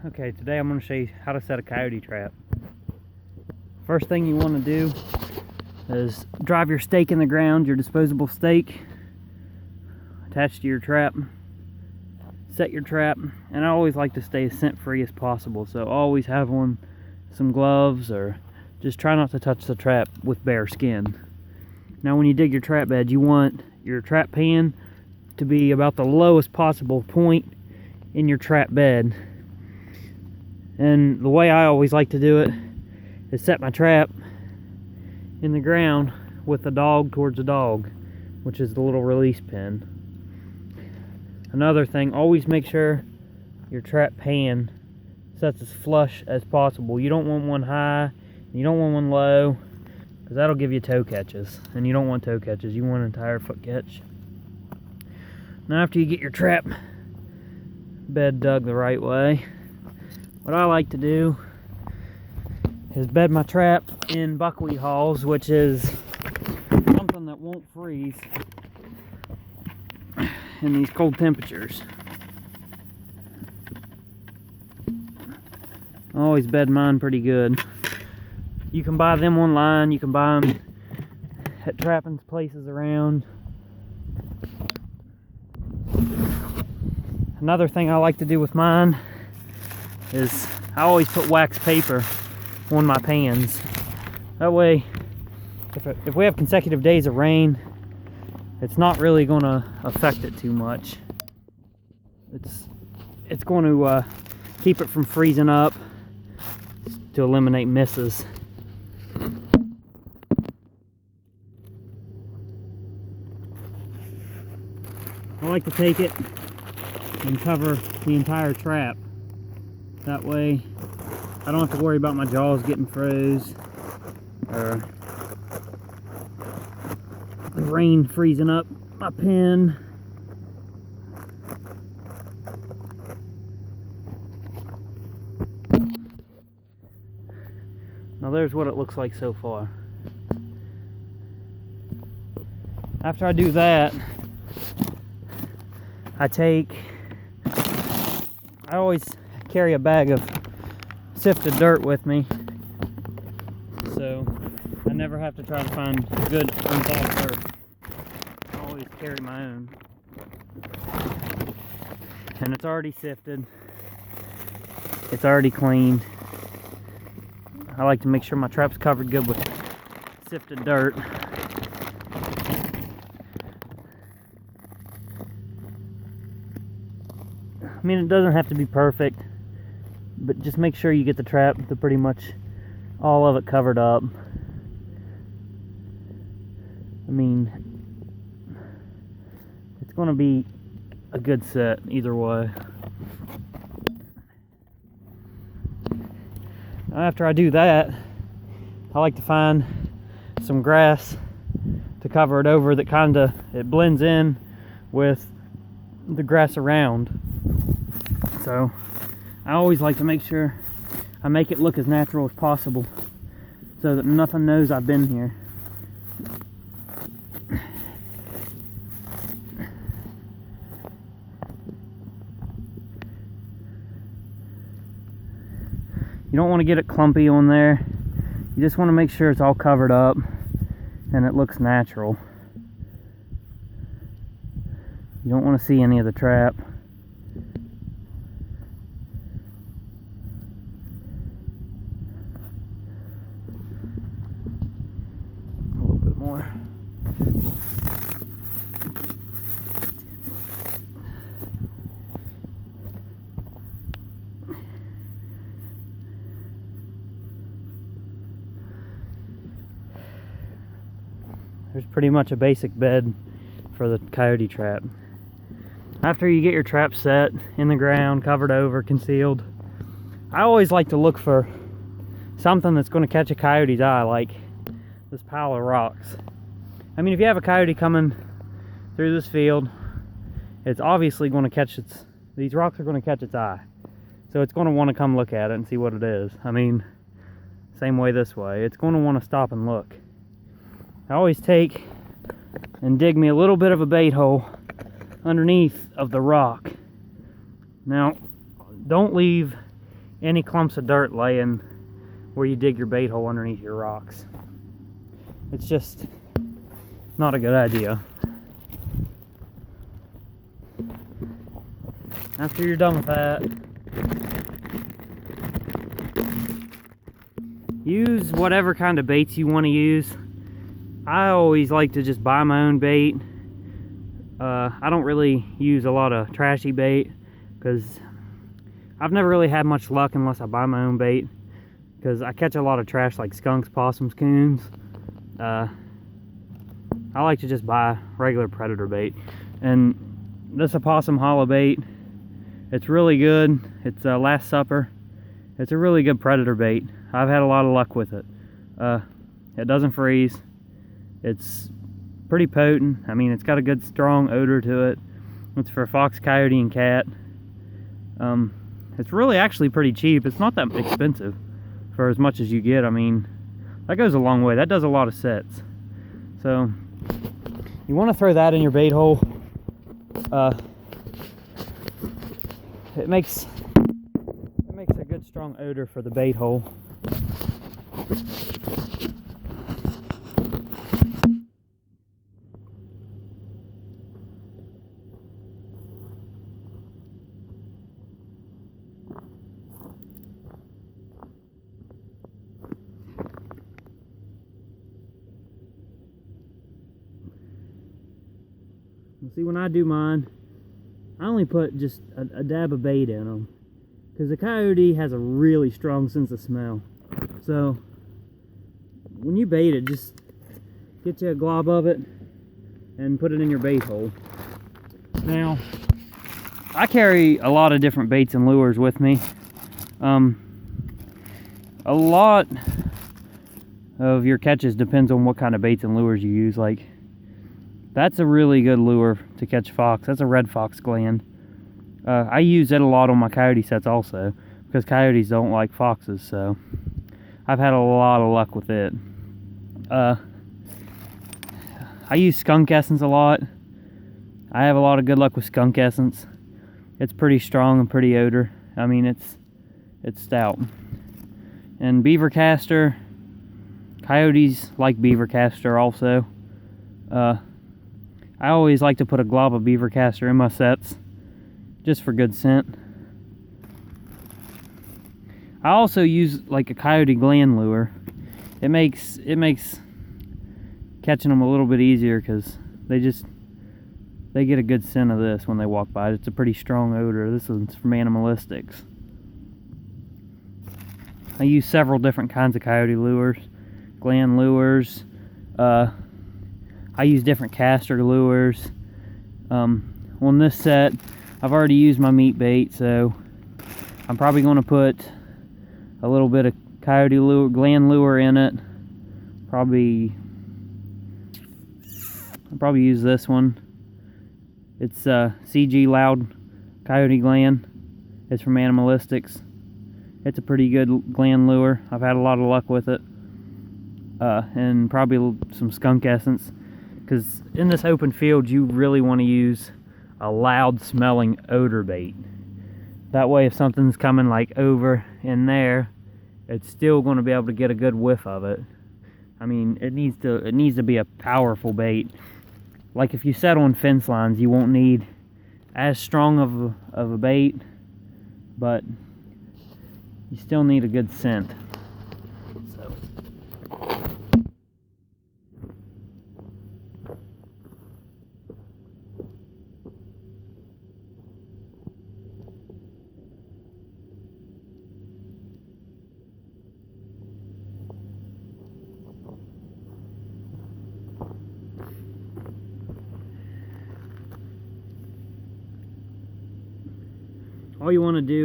Okay, today I'm going to show you how to set a coyote trap. First thing you want to do is drive your stake in the ground, your disposable stake, attached to your trap, set your trap, and I always like to stay as scent free as possible, so always have on some gloves or just try not to touch the trap with bare skin. Now when you dig your trap bed, you want your trap pan to be about the lowest possible point in your trap bed. And the way I always like to do it is set my trap in the ground with the dog towards the dog, which is the little release pin. Another thing, always make sure your trap pan sets as flush as possible. You don't want one high, you don't want one low, because that'll give you toe catches, and you don't want toe catches, you want an entire foot catch. Now after you get your trap bed dug the right way, what I like to do is bed my trap in buckwheat hulls, which is something that won't freeze in these cold temperatures. I always bed mine pretty good. You can buy them online, you can buy them at trapping places around. Another thing I like to do with mine is I always put wax paper on my pans. That way, if we have consecutive days of rain, it's not really going to affect it too much. It's going to keep it from freezing up to eliminate misses. I like to take it and cover the entire trap. That way I don't have to worry about my jaws getting froze or the rain freezing up my pen. Now there's what it looks like so far. After I do that, I always carry a bag of sifted dirt with me, so I never have to try to find good unthawed dirt. I always carry my own, and it's already sifted, it's already cleaned. I like to make sure my trap's covered good with sifted dirt. I mean, it doesn't have to be perfect, but just make sure you get the trap to pretty much all of it covered up. I mean, it's going to be a good set either way. Now after I do that, I like to find some grass to cover it over that it blends in with the grass around. So I always like to make sure I make it look as natural as possible so that nothing knows I've been here. You don't want to get it clumpy on there. You just want to make sure it's all covered up and it looks natural. You don't want to see any of the trap. More. There's pretty much a basic bed for the coyote trap. After you get your trap set in the ground, covered over, concealed, I always like to look for something that's going to catch a coyote's eye, like this pile of rocks. I mean, if you have a coyote coming through this field, it's obviously going to catch these rocks are going to catch its eye. So it's going to want to come look at it and see what it is. I mean, same way this way. It's going to want to stop and look. I always take and dig me a little bit of a bait hole underneath of the rock. Now, don't leave any clumps of dirt laying where you dig your bait hole underneath your rocks. It's just not a good idea. After you're done with that, use whatever kind of baits you want to use. I always like to just buy my own bait. I don't really use a lot of trashy bait because I've never really had much luck unless I buy my own bait, because I catch a lot of trash like skunks, possums, coons. I like to just buy regular predator bait, and this opossum hollow bait, it's really good. It's Last Supper. It's a really good predator bait. I've had a lot of luck with it. It doesn't freeze. It's pretty potent. I mean, it's got a good strong odor to it. It's for fox, coyote, and cat. It's really actually pretty cheap. It's not that expensive for as much as you get. I mean, that goes a long way. That does a lot of sets. So you want to throw that in your bait hole. It makes a good strong odor for the bait hole. See, when I do mine, I only put just a dab of bait in them, because the coyote has a really strong sense of smell. So when you bait it, just get you a glob of it and put it in your bait hole. Now, I carry a lot of different baits and lures with me. A lot of your catches depends on what kind of baits and lures you use. Like, that's a really good lure to catch fox. That's a red fox gland. I use it a lot on my coyote sets also, because coyotes don't like foxes, so I've had a lot of luck with it. I use skunk essence a lot. I have a lot of good luck with skunk essence. It's pretty strong and pretty odor. I mean, it's stout. And beaver castor, coyotes like beaver castor also. I always like to put a glob of beaver castor in my sets, just for good scent. I also use like a coyote gland lure. It makes catching them a little bit easier, because they get a good scent of this when they walk by. It's a pretty strong odor. This one's from Animalistics. I use several different kinds of coyote lures, gland lures. I use different castor lures. On this set, I've already used my meat bait, so I'm probably going to put a little bit of coyote lure, gland lure in it. I'll probably use this one. It's CG Loud Coyote Gland. It's from Animalistics. It's a pretty good gland lure. I've had a lot of luck with it. And probably some skunk essence, because in this open field you really want to use a loud smelling odor bait. That way if something's coming like over in there, it's still going to be able to get a good whiff of it. I mean, it needs to be a powerful bait. Like if you set on fence lines, you won't need as strong of a bait, but you still need a good scent. So all you want to do